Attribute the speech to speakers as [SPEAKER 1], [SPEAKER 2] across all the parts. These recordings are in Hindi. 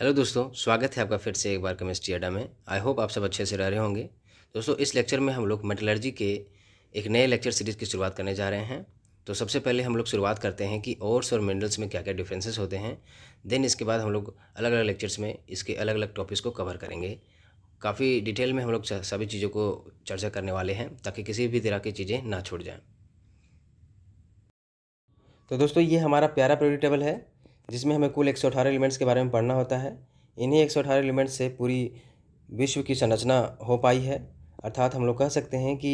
[SPEAKER 1] हेलो दोस्तों, स्वागत है आपका फिर से एक बार केमिस्ट्री अड्डा में। आई होप आप सब अच्छे से रह रहे होंगे। दोस्तों, इस लेक्चर में हम लोग मेटलर्जी के एक नए लेक्चर सीरीज़ की शुरुआत करने जा रहे हैं। तो सबसे पहले हम लोग शुरुआत करते हैं कि ओर्स और मिनरल्स में क्या क्या डिफरेंसेस होते हैं। देन इसके बाद हम लोग अलग अलग लेक्चर्स में इसके अलग अलग टॉपिक्स को कवर करेंगे। काफ़ी डिटेल में हम लोग सभी चीज़ों को चर्चा करने वाले हैं ताकि किसी भी तरह की चीज़ें ना छूट जाएँ। तो दोस्तों, ये हमारा प्यारा पीरियोडिक टेबल है जिसमें हमें कुल 118 एलिमेंट्स के बारे में पढ़ना होता है। इन्हीं 118 एलिमेंट्स से पूरी विश्व की संरचना हो पाई है। अर्थात हम लोग कह सकते हैं कि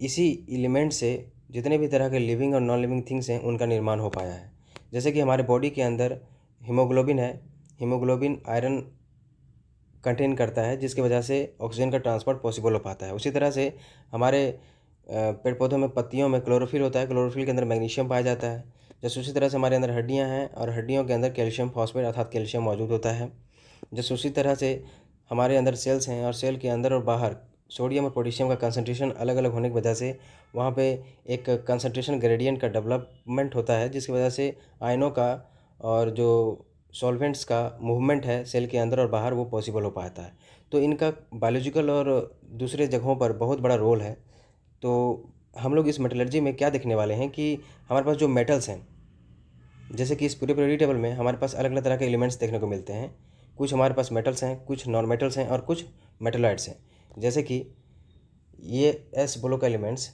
[SPEAKER 1] इसी एलिमेंट से जितने भी तरह के लिविंग और नॉन लिविंग थिंग्स हैं उनका निर्माण हो पाया है। जैसे कि हमारे बॉडी के अंदर हीमोग्लोबिन है। हीमोग्लोबिन आयरन कंटेन करता है जिसकी वजह से ऑक्सीजन का ट्रांसपोर्ट पॉसिबल हो पाता है। उसी तरह से हमारे पेड़ पौधों में पत्तियों में क्लोरोफिल होता है। क्लोरोफिल के अंदर मैग्नीशियम पाया जाता है। जैसे उसी तरह से हमारे अंदर हड्डियां हैं और हड्डियों के अंदर कैल्शियम फॉस्फेट अर्थात कैल्शियम मौजूद होता है। जैसे उसी तरह से हमारे अंदर सेल्स हैं और सेल के अंदर और बाहर सोडियम और पोटेशियम का कंसंट्रेशन अलग अलग होने की वजह से वहाँ पे एक कंसंट्रेशन ग्रेडियंट का डेवलपमेंट होता है जिसकी वजह से आयनों का और जो सॉल्वेंट्स का मूवमेंट है सेल के अंदर और बाहर वो पॉसिबल हो पाता है। तो इनका बायोलॉजिकल और दूसरे जगहों पर बहुत बड़ा रोल है। तो हम लोग इस मेटलर्जी में क्या देखने वाले हैं कि हमारे पास जो मेटल्स हैं, जैसे कि इस पूरे पीरियोडिक टेबल में हमारे पास अलग अलग तरह के एलिमेंट्स देखने को मिलते हैं। कुछ हमारे पास मेटल्स हैं, कुछ नॉन मेटल्स हैं और कुछ मेटलॉइड्स हैं। जैसे कि ये एस ब्लॉक एलिमेंट्स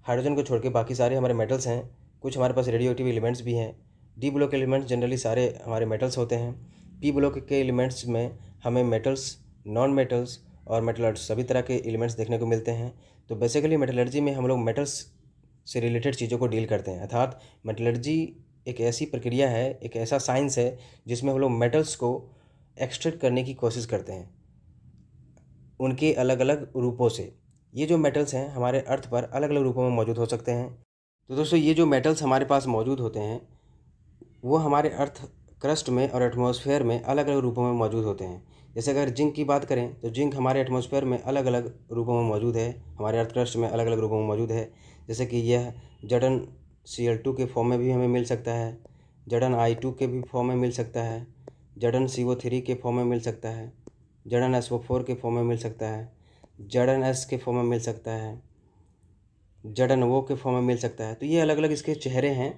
[SPEAKER 1] हाइड्रोजन को छोड़ के बाकी सारे हमारे मेटल्स हैं। कुछ हमारे पास रेडियो एक्टिव एलिमेंट्स भी हैं। डी ब्लॉक एलिमेंट्स जनरली सारे हमारे मेटल्स होते हैं। पी ब्लॉक के एलिमेंट्स में हमें मेटल्स, नॉन मेटल्स और मेटलॉइड्स सभी तरह के एलिमेंट्स देखने को मिलते हैं। तो बेसिकली मेटलर्जी में हम लोग मेटल्स से रिलेटेड चीज़ों को डील करते हैं। अर्थात मेटलर्जी एक ऐसी प्रक्रिया है, एक ऐसा साइंस है जिसमें हम लोग मेटल्स को एक्सट्रैक्ट करने की कोशिश करते हैं उनके अलग अलग रूपों से। ये जो मेटल्स हैं हमारे अर्थ पर अलग अलग रूपों में मौजूद हो सकते हैं। तो दोस्तों, ये जो मेटल्स हमारे पास मौजूद होते हैं वो हमारे अर्थ क्रस्ट में और एटमॉस्फेयर में अलग अलग रूपों में मौजूद होते हैं। जैसे अगर जिंक की बात करें तो जिंक हमारे एटमॉस्फेयर में अलग अलग रूपों में मौजूद है, हमारे अर्थ क्रस्ट में अलग अलग रूपों में मौजूद है। जैसे कि यह जडन Cl2 के फॉर्म में भी हमें मिल सकता है, जडन I2 के भी फॉर्म में मिल सकता है, जडन CO3 के फॉर्म में मिल सकता है, जडन SO4 के फॉर्म में मिल सकता है, जडन S के फॉर्म में मिल सकता है, जडन O के फॉर्म में मिल सकता है। तो ये अलग अलग इसके चेहरे हैं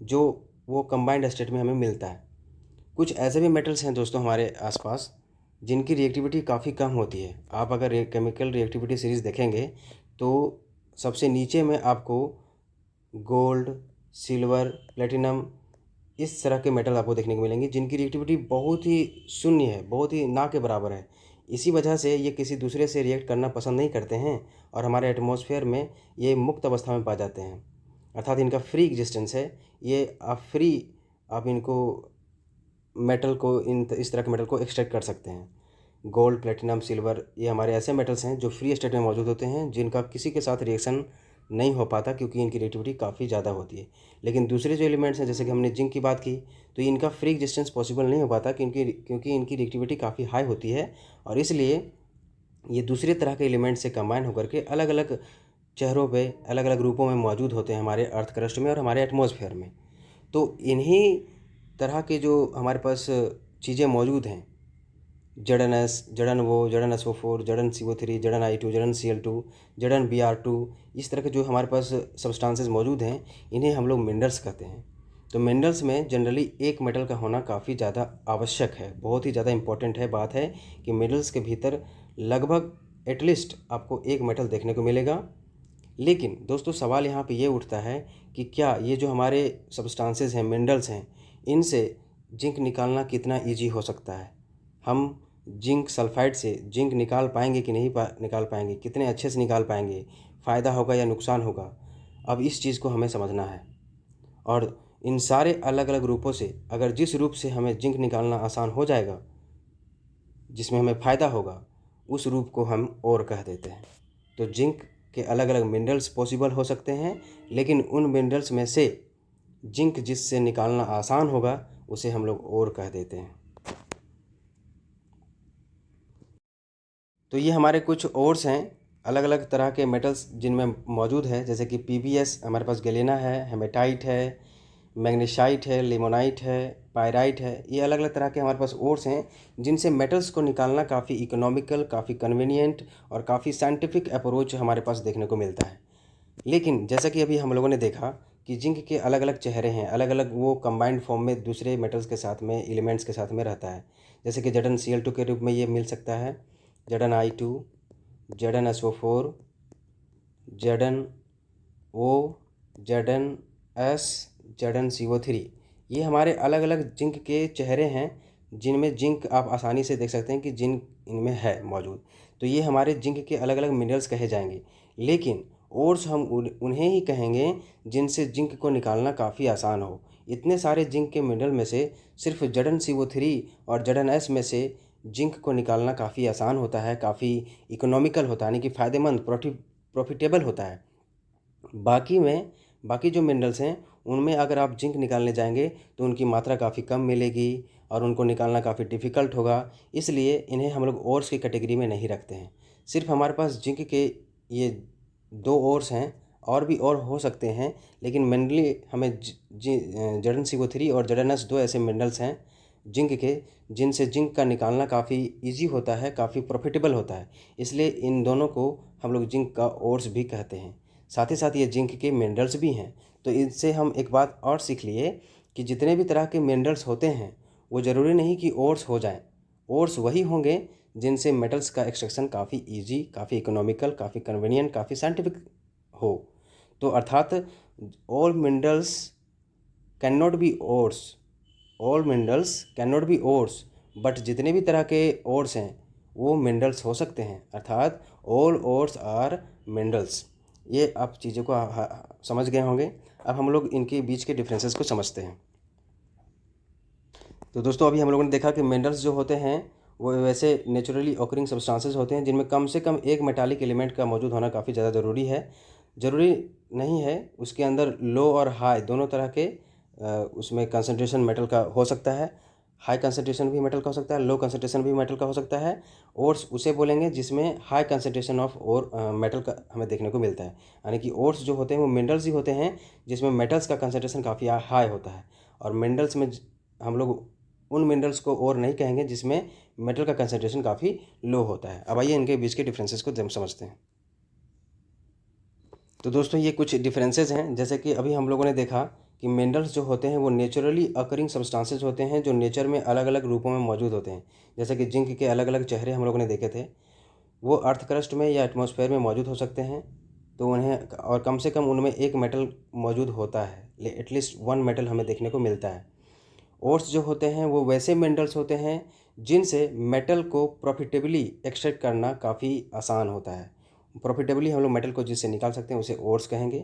[SPEAKER 1] जो वो कंबाइंड स्टेट में हमें मिलता है। कुछ ऐसे भी मेटल्स हैं दोस्तों हमारे आसपास जिनकी रिएक्टिविटी काफ़ी कम होती है। आप अगर केमिकल रिएक्टिविटी सीरीज़ देखेंगे तो सबसे नीचे में आपको गोल्ड, सिल्वर, प्लेटिनम इस तरह के मेटल आपको देखने को मिलेंगे जिनकी रिएक्टिविटी बहुत ही शून्य है, बहुत ही ना के बराबर है। इसी वजह से ये किसी दूसरे से रिएक्ट करना पसंद नहीं करते हैं और हमारे एटमॉस्फेयर में ये मुक्त अवस्था में पाए जाते हैं। अर्थात इनका फ्री एग्जिस्टेंस है। ये आप इनको मेटल को इस तरह के मेटल को एक्सट्रैक्ट कर सकते हैं। गोल्ड, प्लेटिनम, सिल्वर ये हमारे ऐसे मेटल्स हैं जो फ्री स्टेट में मौजूद होते हैं, जिनका किसी के साथ रिएक्शन नहीं हो पाता क्योंकि इनकी रिएक्टिविटी काफ़ी ज़्यादा होती है। लेकिन दूसरे जो एलिमेंट्स हैं, जैसे कि हमने जिंक की बात की, तो इनका फ्री एग्जिस्टेंस पॉसिबल नहीं हो पाता क्योंकि इनकी रिएक्टिविटी काफ़ी हाई होती है और इसलिए ये दूसरे तरह के एलिमेंट से कंबाइन होकर के अलग अलग चेहरों पे अलग अलग रूपों में मौजूद होते हैं हमारे अर्थ क्रस्ट में और हमारे एटमॉस्फेयर में। तो इन्हीं तरह के जो हमारे पास चीज़ें मौजूद हैं, जड़न एस, जड़न वो, जड़न SO4, जड़न CO3, जड़न I2, जड़न Cl2, जड़न Br2, इस तरह के जो हमारे पास सब्सटेंसेस मौजूद हैं इन्हें हम लोग मिनरल्स कहते हैं। तो मिनरल्स में जनरली एक मेटल का होना काफ़ी ज़्यादा आवश्यक है, बहुत ही ज़्यादा इंपॉर्टेंट है। बात है कि मिनरल्स के भीतर लगभग एटलीस्ट आपको एक मेटल देखने को मिलेगा। लेकिन दोस्तों, सवाल यहाँ पे ये उठता है कि क्या ये जो हमारे सब्सटेंसेस हैं, मिनरल्स हैं, इनसे जिंक निकालना कितना इजी हो सकता है? हम जिंक सल्फाइड से जिंक निकाल पाएंगे कि नहीं निकाल पाएंगे? कितने अच्छे से निकाल पाएंगे? फ़ायदा होगा या नुकसान होगा? अब इस चीज़ को हमें समझना है। और इन सारे अलग अलग रूपों से अगर जिस रूप से हमें जिंक निकालना आसान हो जाएगा, जिसमें हमें फ़ायदा होगा, उस रूप को हम और कह देते हैं। तो जिंक के अलग अलग मिनरल्स पॉसिबल हो सकते हैं, लेकिन उन मिनरल्स में से जिंक जिससे निकालना आसान होगा उसे हम लोग और कह देते हैं। तो ये हमारे कुछ ओर्स हैं, अलग अलग तरह के मेटल्स जिनमें मौजूद है। जैसे कि PbS हमारे पास गैलेना है, हेमेटाइट है, मैग्नीसाइट है, लिमोनाइट है, पायराइट है। ये अलग अलग तरह के हमारे पास ओर्स हैं जिनसे मेटल्स को निकालना काफ़ी इकोनॉमिकल, काफ़ी कन्वीनियंट और काफ़ी साइंटिफिक अप्रोच हमारे पास देखने को मिलता है। लेकिन जैसा कि अभी हम लोगों ने देखा कि जिंक के अलग अलग चेहरे हैं, अलग अलग वो कंबाइंड फॉर्म में दूसरे मेटल्स के साथ में, एलिमेंट्स के साथ में रहता है। जैसे कि ZnCl2 के रूप में ये मिल सकता है, ZnI2, ZnSO4, ZnO, ZnS, ZnCO3। ये हमारे अलग अलग जिंक के चेहरे हैं जिनमें जिंक आप आसानी से देख सकते हैं कि जिंक इनमें है मौजूद। तो ये हमारे जिंक के अलग अलग मिनरल्स कहे जाएंगे। लेकिन ओर्स हम उन्हें ही कहेंगे जिनसे जिंक को निकालना काफ़ी आसान हो। इतने सारे जिंक के मिनरल में से सिर्फ ZnCO3 और ZnS में से जिंक को निकालना काफ़ी आसान होता है, काफ़ी इकोनॉमिकल होता है, यानी कि फ़ायदेमंद, प्रॉफिटेबल होता है। बाकी जो मिनरल्स हैं उनमें अगर आप जिंक निकालने जाएंगे तो उनकी मात्रा काफ़ी कम मिलेगी और उनको निकालना काफ़ी डिफ़िकल्ट होगा। इसलिए इन्हें हम लोग ओर्स की कैटेगरी में नहीं रखते हैं। सिर्फ हमारे पास जिंक के ये 2 ओर्स हैं, और भी और हो सकते हैं, लेकिन मेनली हमें ZnCO3 और ZnS 2 ऐसे मिनरल्स हैं जिंक के जिनसे जिंक का निकालना काफ़ी ईजी होता है, काफ़ी प्रॉफिटेबल होता है। इसलिए इन दोनों को हम लोग जिंक का ओर्स भी कहते हैं। साथ ही साथ ये जिंक के मिनरल्स भी हैं। तो इससे हम एक बात और सीख लिए कि जितने भी तरह के मिनरल्स होते हैं वो ज़रूरी नहीं कि ओर्स हो जाएं। ओर्स वही होंगे जिनसे मेटल्स का एक्सट्रैक्शन काफ़ी इजी, काफ़ी इकोनॉमिकल, काफ़ी कन्वीनियंट, काफ़ी साइंटिफिक हो। तो अर्थात all minerals can not be ores, all minerals can not be ores, but जितने भी तरह के ओर्स हैं वो मिनरल्स हो सकते हैं। अर्थात ऑल ओर्स आर मिनरल्स। ये आप चीज़ों को समझ गए होंगे। अब हम लोग इनके बीच के डिफरेंसेस को समझते हैं। तो दोस्तों अभी हम लोगों ने देखा कि मिनरल्स जो होते हैं वो वैसे नेचुरली ऑकरिंग सब्सटेंसेस होते हैं जिनमें कम से कम एक मेटालिक एलिमेंट का मौजूद होना काफ़ी ज़्यादा ज़रूरी है। ज़रूरी नहीं है, उसके अंदर लो और हाई दोनों तरह के उसमें कंसंट्रेशन मेटल का हो सकता है। हाई कंसंट्रेशन भी मेटल का हो सकता है, लो कंसंट्रेशन भी मेटल का हो सकता है। ओर्स उसे बोलेंगे जिसमें हाई कंसंट्रेशन ऑफ और मेटल का हमें देखने को मिलता है। यानी कि ओर्स जो होते हैं वो मिनरल्स ही होते हैं जिसमें मेटल्स का कंसंट्रेशन काफ़ी हाई होता है। और मिनरल्स में हम लोग उन मिनरल्स को और नहीं कहेंगे जिसमें मेटल का कंसंट्रेशन काफ़ी लो होता है। अब आइए इनके बीच के डिफरेंसेस को हम समझते हैं। तो दोस्तों ये कुछ डिफरेंसेस हैं। जैसे कि अभी हम लोगों ने देखा कि मिनरल्स जो होते हैं वो नेचुरली अकरिंग सब्सटेंसेस होते हैं जो नेचर में अलग अलग रूपों में मौजूद होते हैं। जैसे कि जिंक के अलग अलग चेहरे हम लोगों ने देखे थे, वो अर्थ क्रस्ट में या एटमॉस्फेयर में मौजूद हो सकते हैं। तो उन्हें और कम से कम उनमें एक मेटल मौजूद होता है, एटलीस्ट 1 मेटल हमें देखने को मिलता है। ओर्स जो होते हैं वो वैसे मिनरल्स होते हैं जिनसे मेटल को प्रॉफिटेबली एक्सट्रैक्ट करना काफ़ी आसान होता है। प्रॉफिटेबली हम लोग मेटल को जिससे निकाल सकते हैं उसे ओर्स कहेंगे।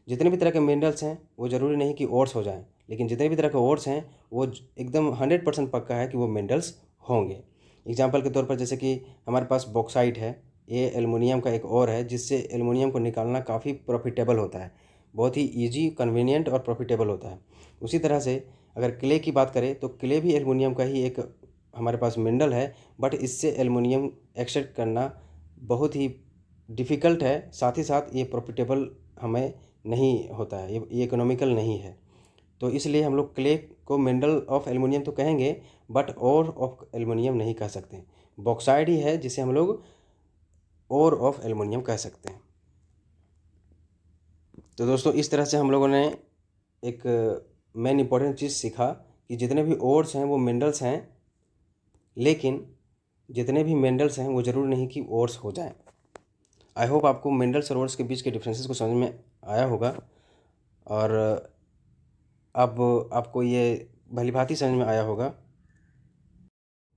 [SPEAKER 1] जितने भी तरह के मिनरल्स हैं वो ज़रूरी नहीं कि ओर्स हो जाएं, लेकिन जितने भी तरह के ओर्स हैं वो एकदम 100% पक्का है कि वो मिनरल्स होंगे। एग्जाम्पल के तौर पर जैसे कि हमारे पास बॉक्साइट है, ये एल्युमिनियम का एक और है जिससे एल्युमिनियम को निकालना काफ़ी प्रॉफिटेबल होता है, बहुत ही ईजी, कन्वीनियंट और प्रॉफिटेबल होता है। उसी तरह से अगर क्ले की बात करें तो क्ले भी एल्युमिनियम का ही एक हमारे पास मिनरल है, बट इससे एल्युमिनियम एक्सट्रैक्ट करना बहुत ही डिफ़िकल्ट है। साथ ही साथ ये प्रॉफिटेबल हमें नहीं होता है, ये इकोनॉमिकल नहीं है। तो इसलिए हम लोग क्ले को मिनरल ऑफ एल्युमिनियम तो कहेंगे बट ओर ऑफ एल्युमिनियम नहीं कह सकते। बॉक्साइड ही है जिसे हम लोग ओर ऑफ एल्युमिनियम कह सकते हैं। तो दोस्तों इस तरह से हम लोगों ने एक मेन इंपॉर्टेंट चीज़ सीखा कि जितने भी ओर्स हैं वो मिनरल्स हैं, लेकिन जितने भी मिनरल्स हैं वो ज़रूरी नहीं कि ओर्स हो जाएं। आई होप आपको मिनरल्स और ओर्स के बीच के डिफरेंसेस को समझ में आया होगा और अब आपको ये भलीभांति समझ में आया होगा।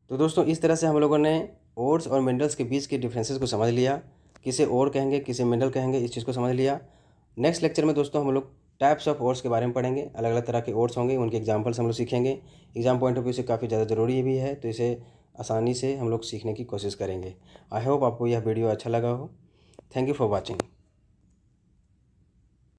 [SPEAKER 1] तो दोस्तों इस तरह से हम लोगों ने ओर्स और मिनरल्स के बीच के डिफरेंसेस को समझ लिया, किसे ओर कहेंगे किसे मिनरल कहेंगे, इस चीज़ को समझ लिया। नेक्स्ट लेक्चर में दोस्तों हम लोग टाइप्स ऑफ ओर्स के बारे में पढ़ेंगे। अलग अलग तरह के ओर्स होंगे, उनके एग्जाम्पल्स हम लोग सीखेंगे। एग्जाम पॉइंट ऑफ व्यू से काफ़ी ज़्यादा ज़रूरी भी है, तो इसे आसानी से हम लोग सीखने की कोशिश करेंगे। आई होप आपको यह वीडियो अच्छा लगा हो। Thank you for watching.